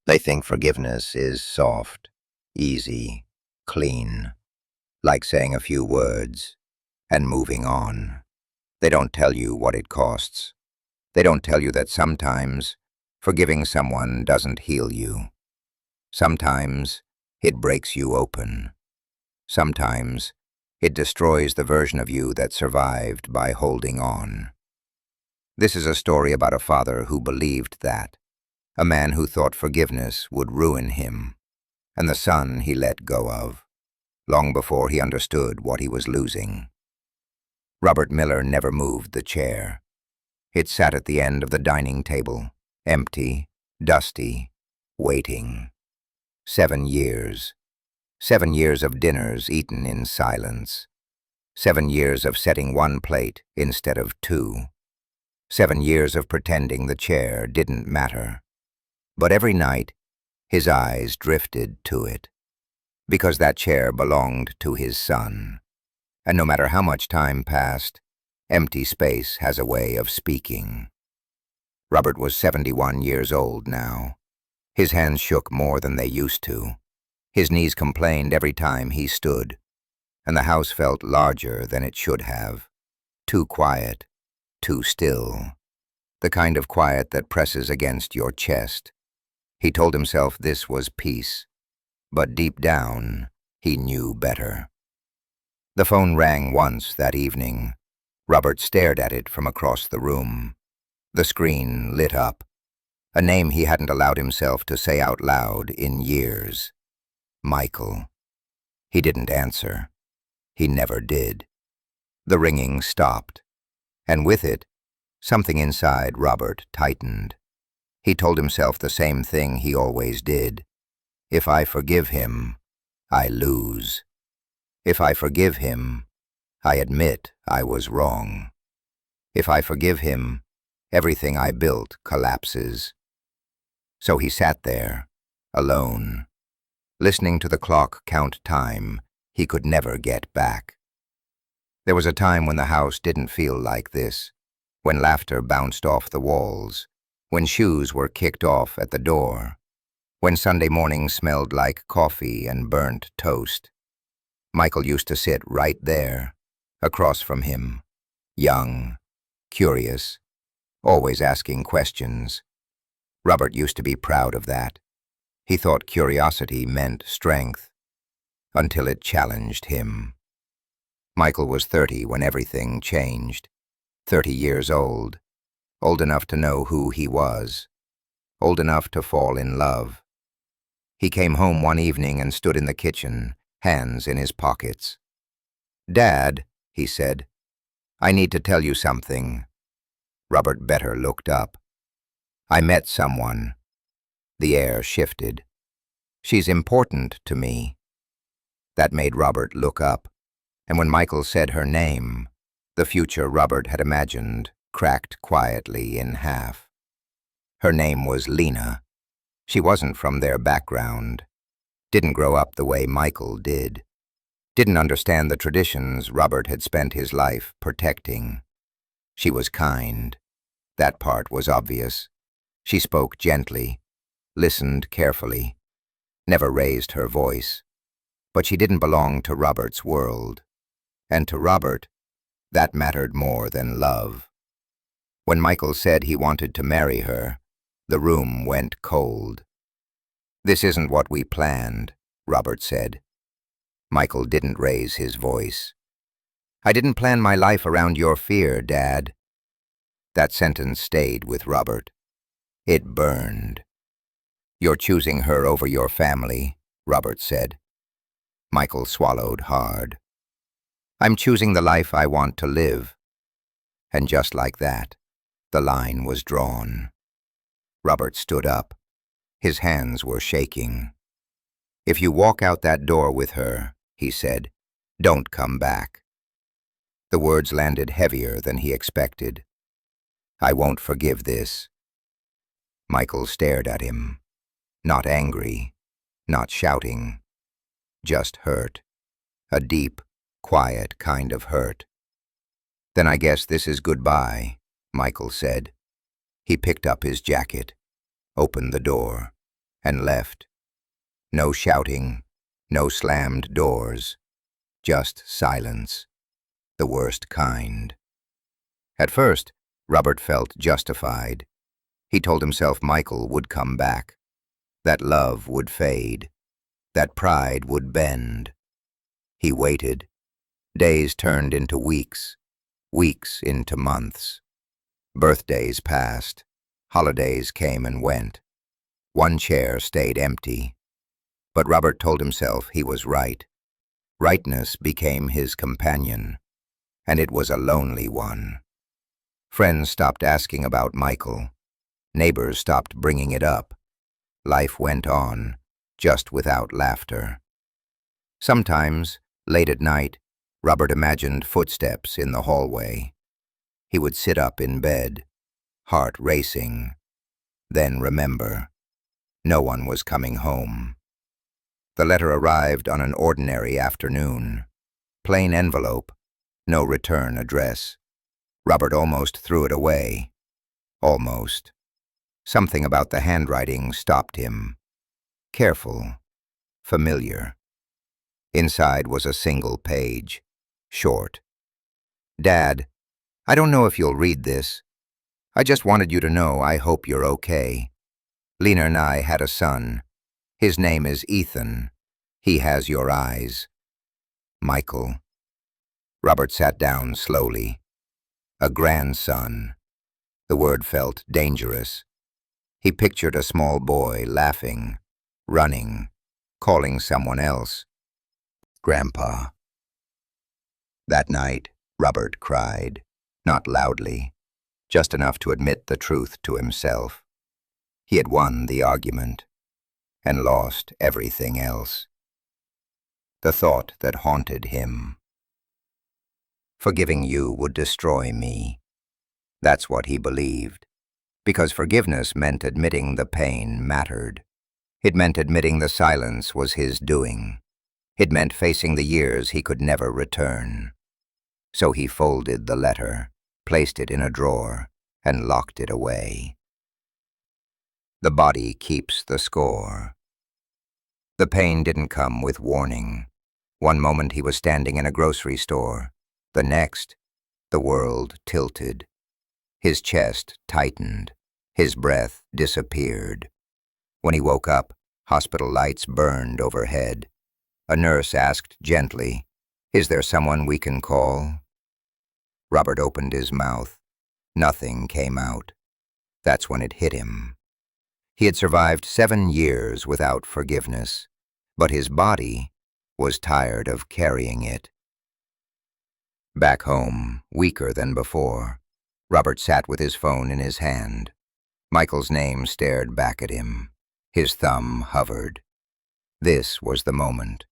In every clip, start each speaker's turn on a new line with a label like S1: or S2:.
S1: They think forgiveness is soft, easy, clean, like saying a few words and moving on. They don't tell you what it costs. They don't tell you that sometimes forgiving someone doesn't heal you. Sometimes it breaks you open. Sometimes it destroys the version of you that survived by holding on. This is a story about a father who believed that, a man who thought forgiveness would ruin him, and the son he let go of, long before he understood what he was losing. Robert Miller never moved the chair. It sat at the end of the dining table, empty, dusty, waiting. 7 years. 7 years of dinners eaten in silence. 7 years of setting one plate instead of two. 7 years of pretending the chair didn't matter. But every night, his eyes drifted to it, because that chair belonged to his son. And no matter how much time passed, empty space has a way of speaking. Robert was 71 years old now. His hands shook more than they used to. His knees complained every time he stood, and the house felt larger than it should have. Too quiet, too still. The kind of quiet that presses against your chest. He told himself this was peace, but deep down, he knew better. The phone rang once that evening. Robert stared at it from across the room. The screen lit up. A name he hadn't allowed himself to say out loud in years. Michael. He didn't answer. He never did. The ringing stopped, and with it, something inside Robert tightened. He told himself the same thing he always did. If I forgive him, I lose. If I forgive him, I admit I was wrong. If I forgive him, everything I built collapses. So he sat there, alone, listening to the clock count time he could never get back. There was a time when the house didn't feel like this, when laughter bounced off the walls, when shoes were kicked off at the door, when Sunday mornings smelled like coffee and burnt toast. Michael used to sit right there, across from him, young, curious, always asking questions. Robert used to be proud of that. He thought curiosity meant strength, until it challenged him. Michael was 30 when everything changed. 30 years old, old enough to know who he was, old enough to fall in love. He came home one evening and stood in the kitchen, hands in his pockets. "Dad," he said, "I need to tell you something." Robert Better looked up. "I met someone." The air shifted. "She's important to me." That made Robert look up, and when Michael said her name, the future Robert had imagined cracked quietly in half. Her name was Lena. She wasn't from their background, didn't grow up the way Michael did, didn't understand the traditions Robert had spent his life protecting. She was kind. That part was obvious. She spoke gently, listened carefully, never raised her voice. But she didn't belong to Robert's world. And to Robert, that mattered more than love. When Michael said he wanted to marry her, the room went cold. "This isn't what we planned," Robert said. Michael didn't raise his voice. "I didn't plan my life around your fear, Dad." That sentence stayed with Robert. It burned. "You're choosing her over your family," Robert said. Michael swallowed hard. "I'm choosing the life I want to live." And just like that, the line was drawn. Robert stood up. His hands were shaking. "If you walk out that door with her," he said, "don't come back." The words landed heavier than he expected. "I won't forgive this." Michael stared at him, not angry, not shouting, just hurt, a deep, quiet kind of hurt. "Then I guess this is goodbye," Michael said. He picked up his jacket, opened the door. and left. No shouting, no slammed doors, just silence, the worst kind. At first, Robert felt justified. He told himself Michael would come back, that love would fade, that pride would bend. He waited. Days turned into weeks, weeks into months. Birthdays passed, holidays came and went. One chair stayed empty. But Robert told himself he was right. Rightness became his companion, and it was a lonely one. Friends stopped asking about Michael. Neighbors stopped bringing it up. Life went on, just without laughter. Sometimes, late at night, Robert imagined footsteps in the hallway. He would sit up in bed, heart racing, then remember. No one was coming home. The letter arrived on an ordinary afternoon. Plain envelope, no return address. Robert almost threw it away. Almost. Something about the handwriting stopped him. Careful, familiar. Inside was a single page, short. Dad, I don't know if you'll read this. I just wanted you to know I hope you're okay. Lena and I had a son. His name is Ethan. He has your eyes. Michael. Robert sat down slowly. A grandson. The word felt dangerous. He pictured a small boy laughing, running, calling someone else. Grandpa. That night, Robert cried, not loudly, just enough to admit the truth to himself. He had won the argument and lost everything else. The thought that haunted him. Forgiving you would destroy me. That's what he believed, because forgiveness meant admitting the pain mattered. It meant admitting the silence was his doing. It meant facing the years he could never return. So he folded the letter, placed it in a drawer, and locked it away. The body keeps the score. The pain didn't come with warning. One moment he was standing in a grocery store. The next, the world tilted. His chest tightened. His breath disappeared. When he woke up, hospital lights burned overhead. A nurse asked gently, "Is there someone we can call?" Robert opened his mouth. Nothing came out. That's when it hit him. He had survived 7 years without forgiveness, but his body was tired of carrying it. Back home, weaker than before, Robert sat with his phone in his hand. Michael's name stared back at him. His thumb hovered. This was the moment,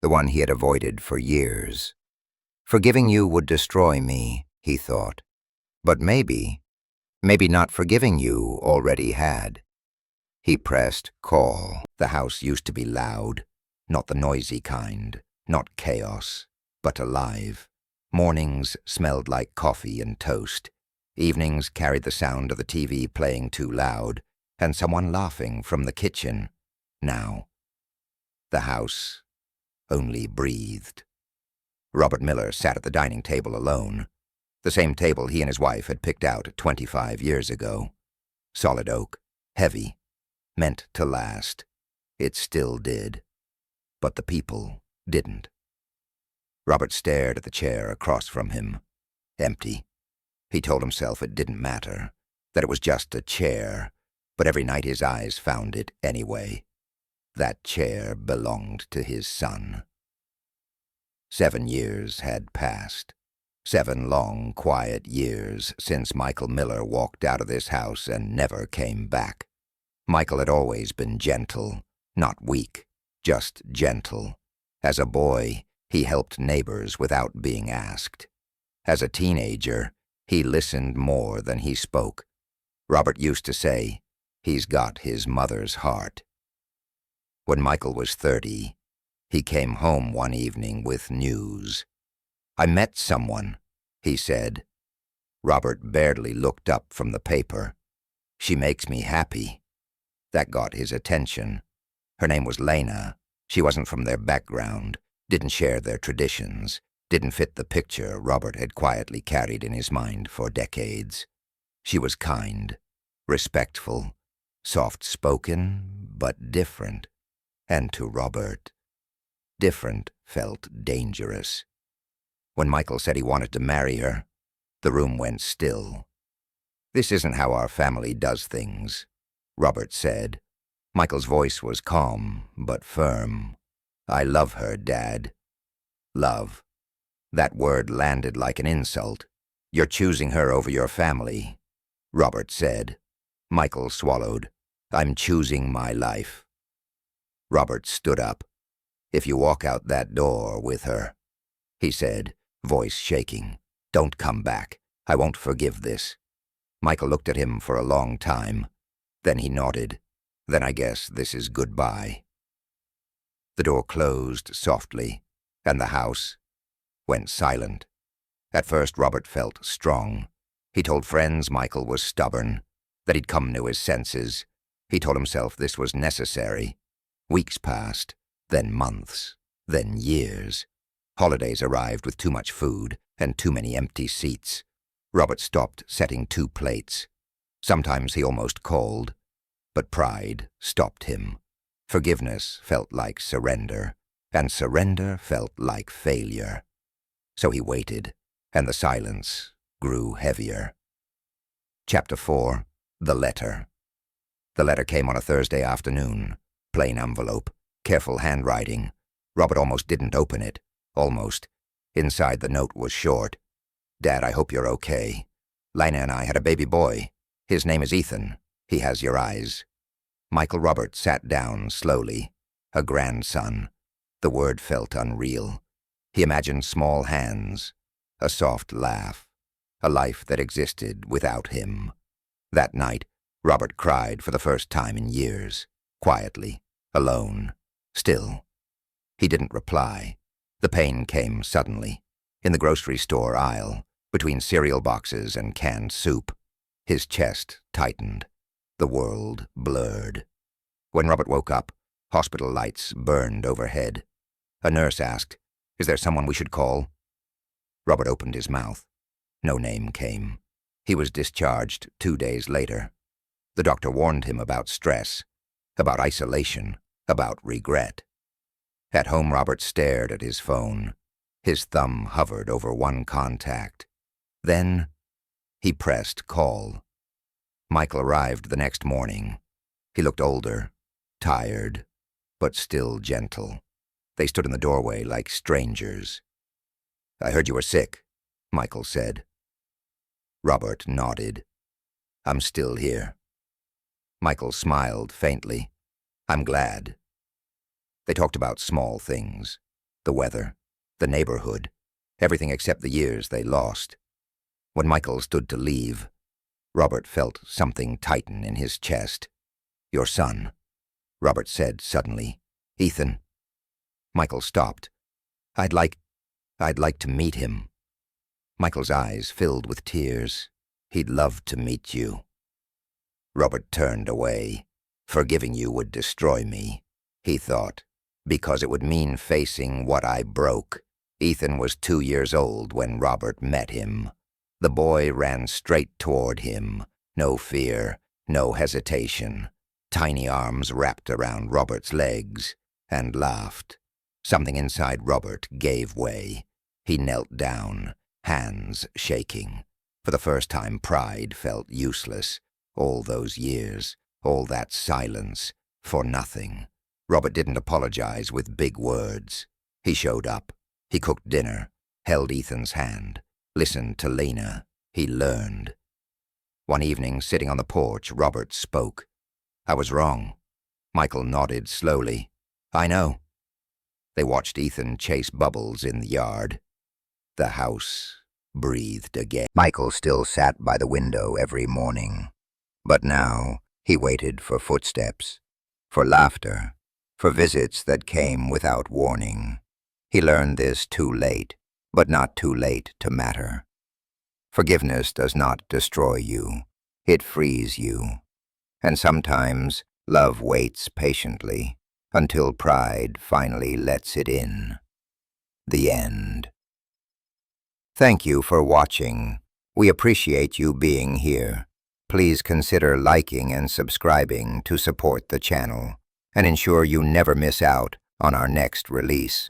S1: the one he had avoided for years. Forgiving you would destroy me, he thought. But maybe not forgiving you already had. He pressed call. The house used to be loud, not the noisy kind, not chaos, but alive. Mornings smelled like coffee and toast. Evenings carried the sound of the TV playing too loud, and someone laughing from the kitchen. Now, the house only breathed. Robert Miller sat at the dining table alone, the same table he and his wife had picked out 25 years ago. Solid oak, heavy, meant to last. It still did. But the people didn't. Robert stared at the chair across from him. Empty. He told himself it didn't matter, that it was just a chair, but every night his eyes found it anyway. That chair belonged to his son. 7 years had passed. 7 long, quiet years since Michael Miller walked out of this house and never came back. Michael had always been gentle, not weak, just gentle. As a boy, he helped neighbors without being asked. As a teenager, he listened more than he spoke. Robert used to say, "He's got his mother's heart." When Michael was 30, he came home one evening with news. "I met someone," he said. Robert barely looked up from the paper. "She makes me happy." That got his attention. Her name was Lena. She wasn't from their background, didn't share their traditions, didn't fit the picture Robert had quietly carried in his mind for decades. She was kind, respectful, soft-spoken, but different. And to Robert, different felt dangerous. When Michael said he wanted to marry her, the room went still. "This isn't how our family does things," Robert said. Michael's voice was calm, but firm. "I love her, Dad." Love. That word landed like an insult. "You're choosing her over your family," Robert said. Michael swallowed. "I'm choosing my life." Robert stood up. "If you walk out that door with her," he said, voice shaking, "don't come back. I won't forgive this." Michael looked at him for a long time. Then he nodded. "Then I guess this is goodbye." The door closed softly, and the house went silent. At first, Robert felt strong. He told friends Michael was stubborn, that he'd come to his senses. He told himself this was necessary. Weeks passed, then months, then years. Holidays arrived with too much food and too many empty seats. Robert stopped setting 2 plates. Sometimes he almost called, but pride stopped him. Forgiveness felt like surrender, and surrender felt like failure. So he waited, and the silence grew heavier. Chapter 4. The Letter. The letter came on a Thursday afternoon. Plain envelope, careful handwriting. Robert almost didn't open it. Almost. Inside the note was short. "Dad, I hope you're okay. Lena and I had a baby boy. His name is Ethan. He has your eyes." Michael Robert sat down slowly. A grandson. The word felt unreal. He imagined small hands, a soft laugh, a life that existed without him. That night, Robert cried for the first time in years, quietly, alone, still. He didn't reply. The pain came suddenly, in the grocery store aisle, between cereal boxes and canned soup. His chest tightened. The world blurred. When Robert woke up, hospital lights burned overhead. A nurse asked, "Is there someone we should call?" Robert opened his mouth. No name came. He was discharged 2 days later. The doctor warned him about stress, about isolation, about regret. At home, Robert stared at his phone. His thumb hovered over one contact. Then he pressed call. Michael arrived the next morning. He looked older, tired, but still gentle. They stood in the doorway like strangers. "I heard you were sick," Michael said. Robert nodded. "I'm still here." Michael smiled faintly. "I'm glad." They talked about small things, the weather, the neighborhood, everything except the years they lost. When Michael stood to leave, Robert felt something tighten in his chest. "Your son," Robert said suddenly. "Ethan." Michael stopped. I'd like to meet him." Michael's eyes filled with tears. "He'd love to meet you." Robert turned away. "Forgiving you would destroy me," he thought, "because it would mean facing what I broke." Ethan was 2 years old when Robert met him. The boy ran straight toward him. No fear, no hesitation. Tiny arms wrapped around Robert's legs, and laughed. Something inside Robert gave way. He knelt down, hands shaking. For the first time, pride felt useless. All those years, all that silence, for nothing. Robert didn't apologize with big words. He showed up. He cooked dinner, held Ethan's hand, listened to Lena. He learned. One evening, sitting on the porch, Robert spoke. "I was wrong." Michael nodded slowly. "I know." They watched Ethan chase Bubbles in the yard. The house breathed again. Michael still sat by the window every morning. But now he waited for footsteps, for laughter, for visits that came without warning. He learned this too late, but not too late to matter. Forgiveness does not destroy you. It frees you. And sometimes Love waits patiently until pride finally lets it in. The end. Thank you for watching. We appreciate you being here. Please consider liking and subscribing to support the channel and ensure you never miss out on our next release.